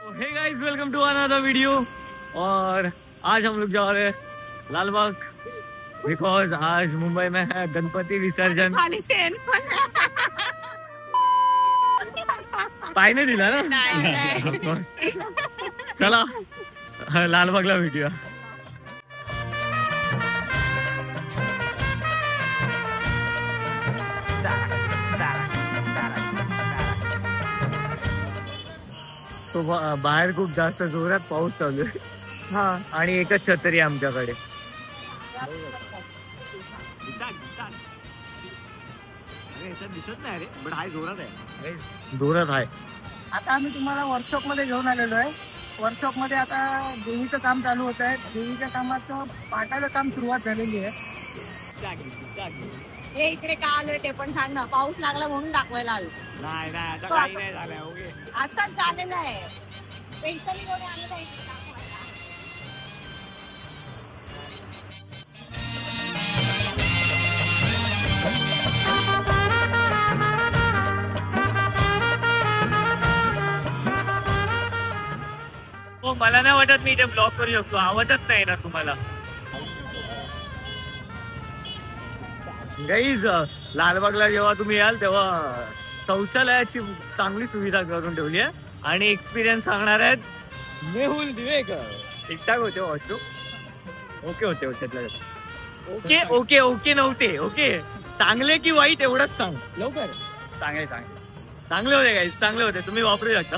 हे guys, welcome to another video. और आज हम लोग जा रहे हैं लाल बाग, बिकॉज आज मुंबई में है गणपति विसर्जन। पाय नहीं दिला ना। चला लालबागला भेटूया। तो बाहेर खूप जास्त जोरात पाऊस चालू आहे। हा, आणि एकच छत्री आमच्याकडे। दिसत नाही रे, पण हाय जोरात आहे, जोरात आहे। आता आम्ही तुम्हाला वर्कशॉप मध्ये घेऊन आलेलो आहे। वर्कशॉप मध्ये आता देवीचं काम चालू होत आहे। देवीच्या कामाचं पाटाचं काम सुरुवात झालेली आहे। हे इकडे का आलोय ते पण सांग ना। पाऊस लागला म्हणून दाखवायला आलो। नाही नाही, असं काही नाही झालं। ओके, असंच झालेलं आहे। स्पेशली कोणी आलं नाही इकडे दाखवायला। हो, मला नाही वाटत मी इथे ब्लॉक करू शकतो। आवाजच नाही ना तुम्हाला। गाईज, लालबागला जेव्हा तुम्ही याल तेव्हा शौचालयाची चांगली सुविधा करून ठेवली आहे आणि एक्सपिरियन्स सांगणार आहेत मेहुल दिवेकर। ठीकठाक होते वॉशरूम? ओके होते ओके ओके ओके नव्हते ओके, चांगले की वाईट एवढंच सांग लवकर। चांगले चांगले होते गाईज, चांगले होते, तुम्ही वापरू शकता।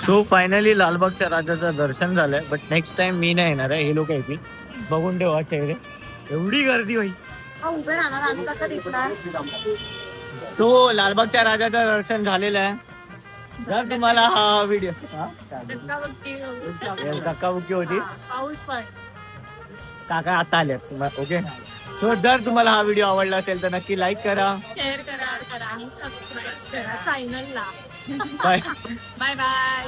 सो फायनली लालबागच्या राजाचं दर्शन झालंय, बट नेक्स्ट टाइम मी नाही येणार आहे। हे लोक येतील, बघून ठेवा चेहरे। एवढी गर्दी होई, उभे राहणार आम्ही कसं दिसणार? तो लालबागच्या राजाचं दर्शन झालेलं आहे। जर तुम्हाला हा व्हिडिओ धक्काबुक्की होती, पाऊस पण काका आता आले ओके। सो जर तुम्हाला हा व्हिडिओ आवडला असेल तर नक्की लाईक करा, शेअर करा आणि सबस्क्राईब करा चॅनलला। Bye bye bye.